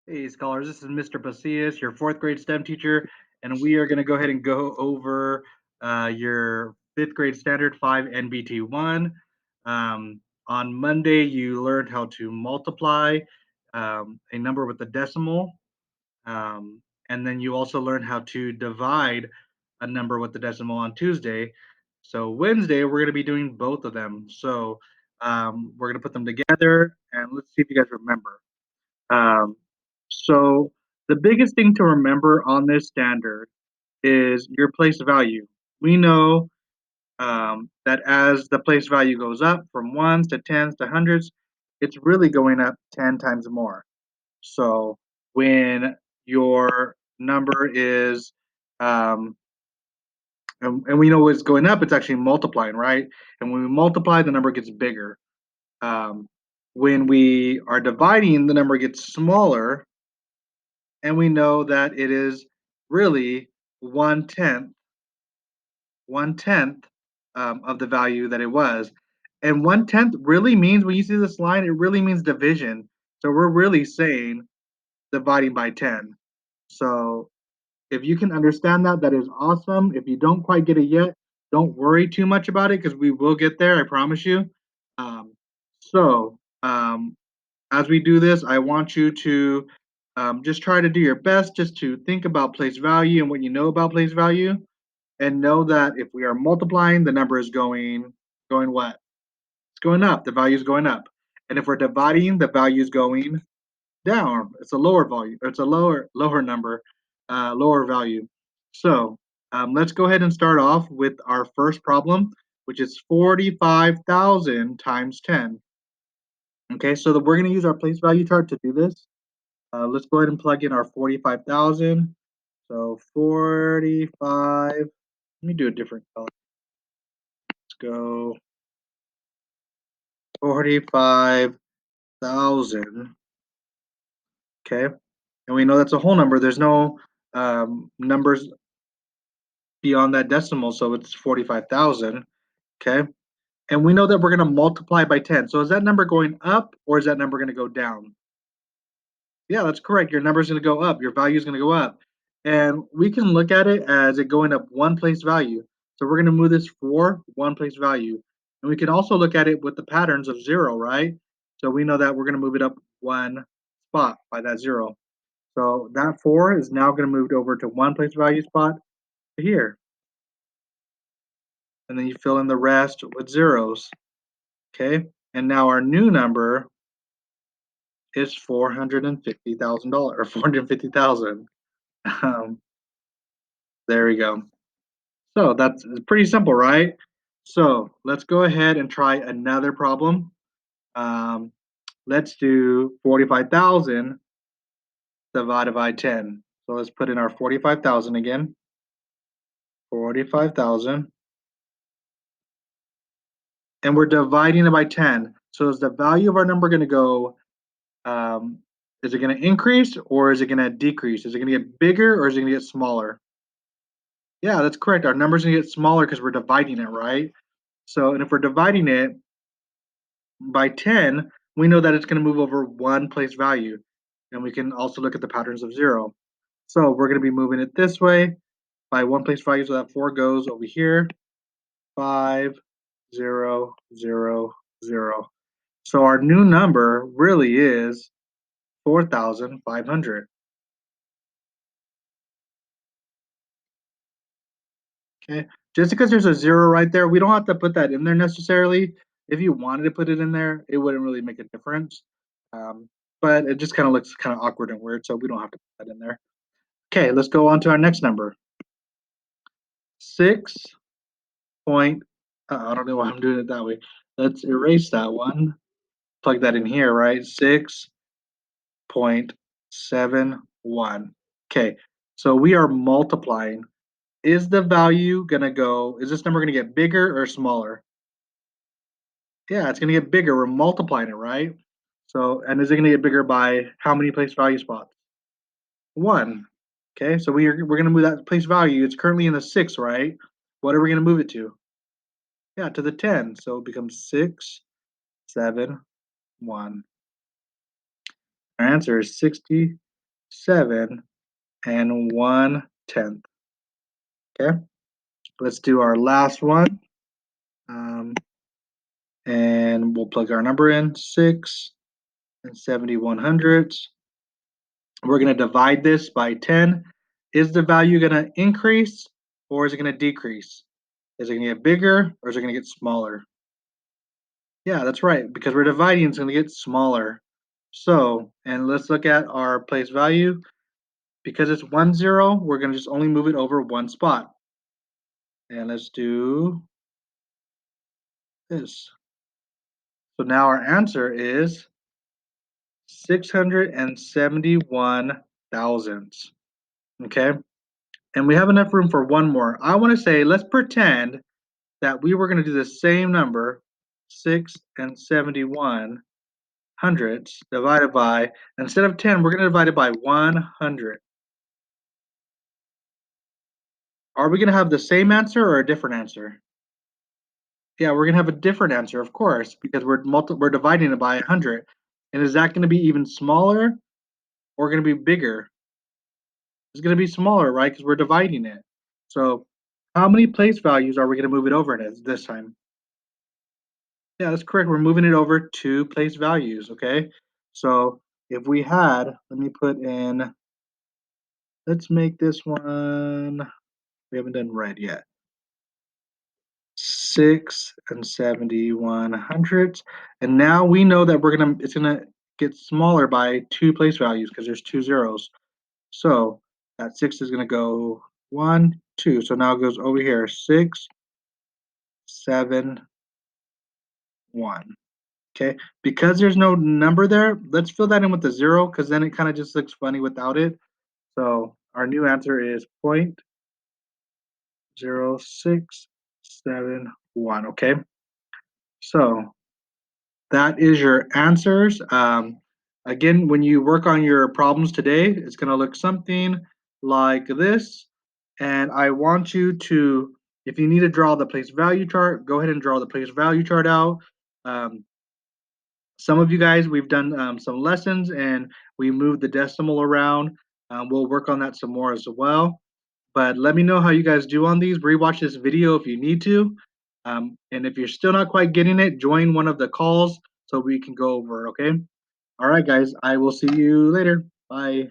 Hey, scholars, this is Mr. Bacias, your fourth grade STEM teacher, and we are going to go ahead and go over your fifth grade standard 5 NBT 1. On Monday, you learned how to multiply a number with a decimal, and then you also learned how to divide a number with the decimal on Tuesday. So, Wednesday, we're going to be doing both of them. So, we're going to put them together, and let's see if you guys remember. Um, so the biggest thing to remember on this standard is your place value. We know that as the place value goes up from ones to tens to hundreds, it's really going up 10 times more. So when your number is, um, and we know it's going up, it's actually multiplying, right? And when we multiply, the number gets bigger. Um, when we are dividing, the number gets smaller, and we know that it is really one tenth, one tenth of the value that it was. And one tenth really means, when you see this line, it really means division. So we're really saying dividing by 10. So if you can understand that, that is awesome. If you don't quite get it yet, don't worry too much about it because we will get there, I promise you. Um, so as we do this, I want you to just try to do your best just to think about place value and what you know about place value, and know that if we are multiplying, the number is going what? It's going up. The value is going up. And if we're dividing, the value is going down. It's a lower value. It's a lower number, lower value. So let's go ahead and start off with our first problem, which is 45,000 times 10. Okay, so we're going to use our place value chart to do this. Let's go ahead and plug in our 45,000. So 45, let me do a different color. Let's go 45,000. Okay, and we know that's a whole number. There's no numbers beyond that decimal, so it's 45,000. Okay, and we know that we're going to multiply by 10. So is that number going up or is that number going to go down? Yeah, that's correct. Your number is going to go up. Your value is going to go up. And we can look at it as it going up one place value. So we're going to move this for one place value. And we can also look at it with the patterns of zero, right? So we know that we're going to move it up one spot by that zero. So that 4 is now going to move over to one place value spot here. And then you fill in the rest with zeros. Okay. And now our new number is $450,000 or 450,000. Um, there we go. So that's pretty simple, right? So let's go ahead and try another problem. Um, let's do 45,000 divided by 10. So let's put in our 45,000 again. 45,000. And we're dividing it by 10. So is the value of our number going to go, um, is it going to increase or is it going to decrease? Is it going to get bigger or is it going to get smaller? Yeah, that's correct. Our number's going to get smaller because we're dividing it, right? So, and if we're dividing it by 10, we know that it's going to move over one place value. And we can also look at the patterns of zero. So we're going to be moving it this way by one place value. So that 4 goes over here, 5, 0, 0, 0. So our new number really is 4,500. Okay. Just because there's a 0 right there, we don't have to put that in there necessarily. If you wanted to put it in there, it wouldn't really make a difference. Um, but it just kind of looks kind of awkward and weird, so we don't have to put that in there. Okay, let's go on to our next number. 6 point, I don't know why I'm doing it that way. Let's erase that one. Plug that in here, right? 6.71. Okay, so we are multiplying. Is the value gonna go, is this number gonna get bigger or smaller? Yeah, it's gonna get bigger. We're multiplying it, right? So, and is it gonna get bigger by how many place value spots? One. Okay, so we're gonna move that place value. It's currently in the 6, right? What are we gonna move it to? Yeah, to the 10. So it becomes 6, 7, 1. Our answer is 60. 7 and 1/10. Okay, let's do our last one. And we'll plug our number in, 6 and 71 hundredths. We're going to divide this by 10. Is the value going to increase or is it going to decrease? Is it going to get bigger or is it going to get smaller? Yeah, that's right. Because we're dividing, it's going to get smaller. So, and let's look at our place value. Because it's 1, 0, we're going to just only move it over one spot. And let's do this. So now our answer is 671 thousandths. Okay. And we have enough room for one more. I want to say, let's pretend that we were going to do the same number, 6 and 71 hundredths, divided by, instead of 10, we're going to divide it by 100. Are we going to have the same answer or a different answer? Yeah, we're going to have a different answer, of course, because we're dividing it by 100. And is that going to be even smaller or going to be bigger? It's going to be smaller, right? Because we're dividing it. So how many place values are we going to move it over this time? Yeah, that's correct. We're moving it over to place values, okay? So if we had, let me put in, let's make this one, we haven't done red yet. 6 and 71 hundredths. And now we know that it's gonna get smaller by 2 place values because there's 2 zeros. So that 6 is gonna go 1, 2. So now it goes over here, 6, 7, 1. Okay, because there's no number there, let's fill that in with a 0 because then it kind of just looks funny without it. So our new answer is 0.0671. Okay, so that is your answers. Again, when you work on your problems today, it's going to look something like this. And I want you to, if you need to draw the place value chart, go ahead and draw the place value chart out. Um, some of you guys, we've done some lessons and we moved the decimal around. We'll work on that some more as well. But let me know how you guys do on these. Rewatch this video if you need to. And if you're still not quite getting it, join one of the calls so we can go over, okay? All right, guys, I will see you later. Bye.